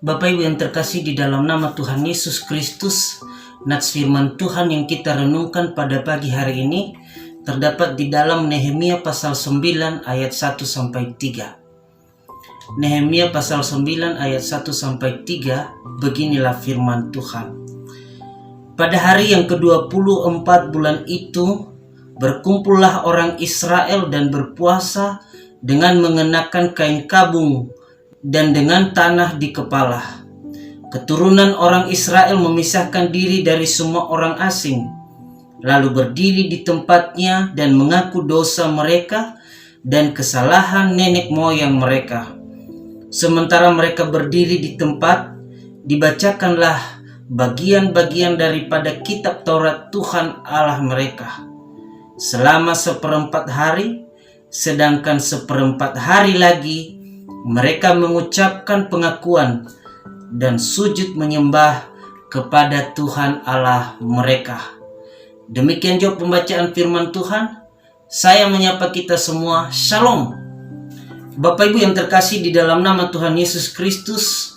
Bapak Ibu yang terkasih di dalam nama Tuhan Yesus Kristus, nats firman Tuhan yang kita renungkan pada pagi hari ini terdapat di dalam Nehemia pasal 9 ayat 1-3. Nehemia pasal 9 ayat 1-3, beginilah firman Tuhan. Pada hari yang ke-24 bulan itu, berkumpullah orang Israel dan berpuasa dengan mengenakan kain kabung dan dengan tanah di kepala. Keturunan orang Israel memisahkan diri dari semua orang asing, lalu berdiri di tempatnya dan mengaku dosa mereka dan kesalahan nenek moyang mereka. Sementara mereka berdiri di tempat, dibacakanlah bagian-bagian daripada kitab Taurat Tuhan Allah mereka selama 1/4 hari, sedangkan 1/4 hari lagi mereka mengucapkan pengakuan dan sujud menyembah kepada Tuhan Allah mereka. Demikian juga pembacaan firman Tuhan. Saya menyapa kita semua, Shalom. Bapak Ibu yang terkasih di dalam nama Tuhan Yesus Kristus,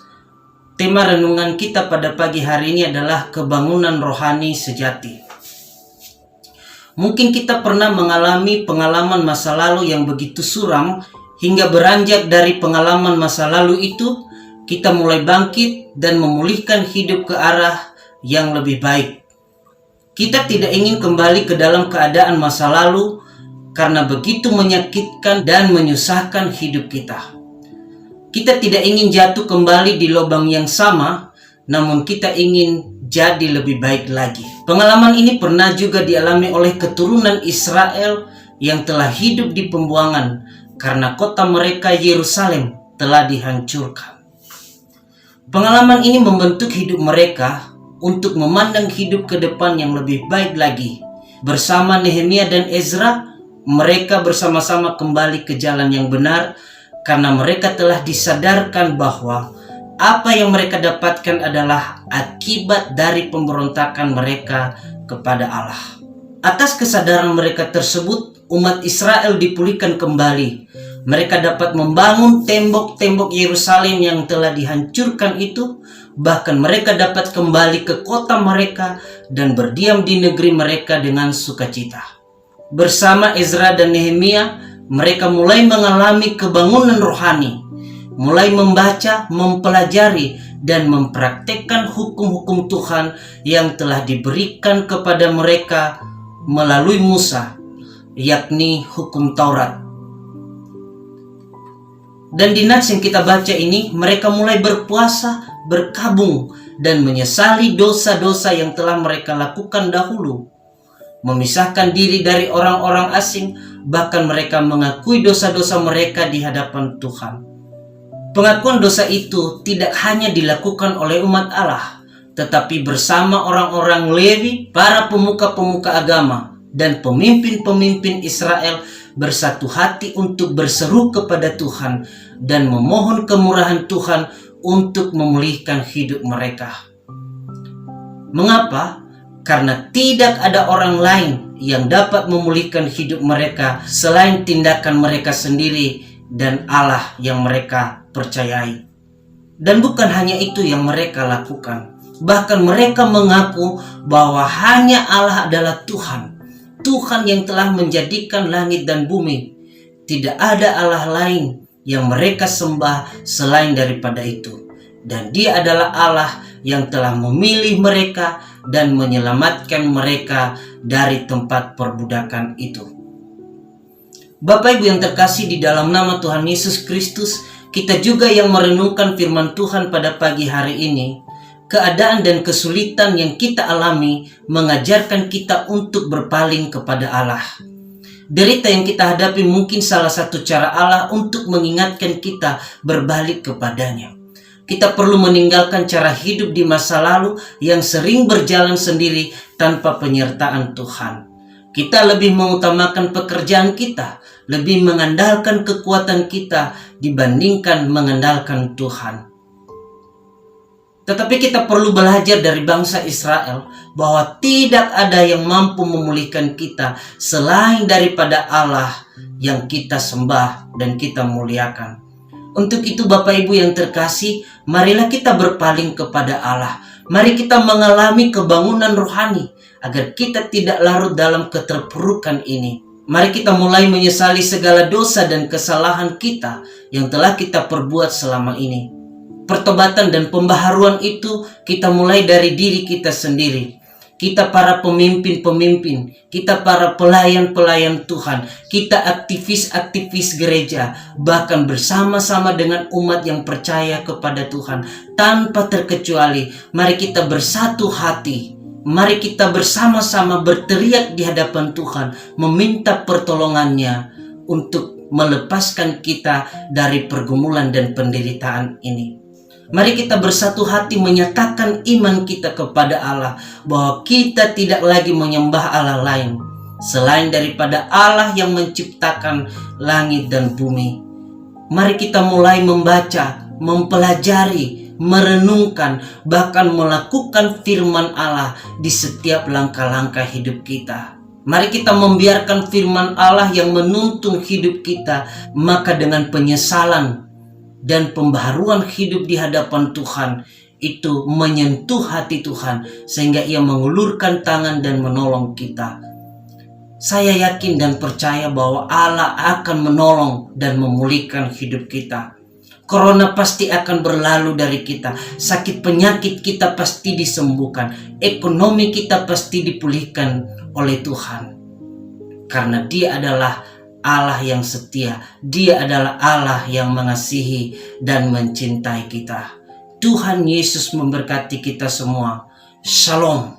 tema renungan kita pada pagi hari ini adalah kebangunan rohani sejati. Mungkin kita pernah mengalami pengalaman masa lalu yang begitu suram, hingga beranjak dari pengalaman masa lalu itu, kita mulai bangkit dan memulihkan hidup ke arah yang lebih baik. Kita tidak ingin kembali ke dalam keadaan masa lalu karena begitu menyakitkan dan menyusahkan hidup kita. Kita tidak ingin jatuh kembali di lubang yang sama, namun kita ingin jadi lebih baik lagi. Pengalaman ini pernah juga dialami oleh keturunan Israel yang telah hidup di pembuangan karena kota mereka Yerusalem telah dihancurkan. Pengalaman ini membentuk hidup mereka untuk memandang hidup ke depan yang lebih baik lagi. Bersama Nehemia dan Ezra, mereka bersama-sama kembali ke jalan yang benar karena mereka telah disadarkan bahwa apa yang mereka dapatkan adalah akibat dari pemberontakan mereka kepada Allah. Atas kesadaran mereka tersebut, umat Israel dipulihkan kembali. Mereka dapat membangun tembok-tembok Yerusalem yang telah dihancurkan itu. Bahkan mereka dapat kembali ke kota mereka dan berdiam di negeri mereka dengan sukacita. Bersama Ezra dan Nehemia, mereka mulai mengalami kebangunan rohani. Mulai membaca, mempelajari, dan mempraktekkan hukum-hukum Tuhan yang telah diberikan kepada mereka melalui Musa, yakni hukum Taurat. Dan di nats yang kita baca ini, mereka mulai berpuasa, berkabung, dan menyesali dosa-dosa yang telah mereka lakukan dahulu. Memisahkan diri dari orang-orang asing, bahkan mereka mengakui dosa-dosa mereka di hadapan Tuhan. Pengakuan dosa itu tidak hanya dilakukan oleh umat Allah, tetapi bersama orang-orang Lewi, para pemuka-pemuka agama, dan pemimpin-pemimpin Israel bersatu hati untuk berseru kepada Tuhan dan memohon kemurahan Tuhan untuk memulihkan hidup mereka. Mengapa? Karena tidak ada orang lain yang dapat memulihkan hidup mereka selain tindakan mereka sendiri dan Allah yang mereka percayai. Dan bukan hanya itu yang mereka lakukan. Bahkan mereka mengaku bahwa hanya Allah adalah Tuhan. Tuhan yang telah menjadikan langit dan bumi. Tidak ada Allah lain yang mereka sembah selain daripada itu. Dan Dia adalah Allah yang telah memilih mereka dan menyelamatkan mereka dari tempat perbudakan itu. Bapak Ibu yang terkasih di dalam nama Tuhan Yesus Kristus, kita juga yang merenungkan firman Tuhan pada pagi hari ini. Keadaan dan kesulitan yang kita alami mengajarkan kita untuk berpaling kepada Allah. Derita yang kita hadapi mungkin salah satu cara Allah untuk mengingatkan kita berbalik kepadanya. Kita perlu meninggalkan cara hidup di masa lalu yang sering berjalan sendiri tanpa penyertaan Tuhan. Kita lebih mengutamakan pekerjaan kita, lebih mengandalkan kekuatan kita dibandingkan mengandalkan Tuhan. Tetapi kita perlu belajar dari bangsa Israel bahwa tidak ada yang mampu memulihkan kita selain daripada Allah yang kita sembah dan kita muliakan. Untuk itu Bapak Ibu yang terkasih, marilah kita berpaling kepada Allah. Mari kita mengalami kebangunan rohani agar kita tidak larut dalam keterpurukan ini. Mari kita mulai menyesali segala dosa dan kesalahan kita yang telah kita perbuat selama ini. Pertobatan dan pembaharuan itu kita mulai dari diri kita sendiri. Kita para pemimpin-pemimpin, kita para pelayan-pelayan Tuhan, kita aktivis-aktivis gereja, bahkan bersama-sama dengan umat yang percaya kepada Tuhan, tanpa terkecuali, mari kita bersatu hati. Mari kita bersama-sama berteriak di hadapan Tuhan, meminta pertolongannya untuk melepaskan kita dari pergumulan dan penderitaan ini. Mari kita bersatu hati menyatakan iman kita kepada Allah, bahwa kita tidak lagi menyembah Allah lain selain daripada Allah yang menciptakan langit dan bumi. Mari kita mulai membaca, mempelajari, merenungkan, bahkan melakukan firman Allah di setiap langkah-langkah hidup kita. Mari kita membiarkan firman Allah yang menuntun hidup kita, maka dengan penyesalan dan pembaharuan hidup di hadapan Tuhan itu menyentuh hati Tuhan sehingga Ia mengulurkan tangan dan menolong kita. Saya yakin dan percaya bahwa Allah akan menolong dan memulihkan hidup kita. Corona pasti akan berlalu dari kita. Sakit penyakit kita pasti disembuhkan. Ekonomi kita pasti dipulihkan oleh Tuhan. Karena Dia adalah Allah yang setia. Dia adalah Allah yang mengasihi dan mencintai kita. Tuhan Yesus memberkati kita semua. Shalom.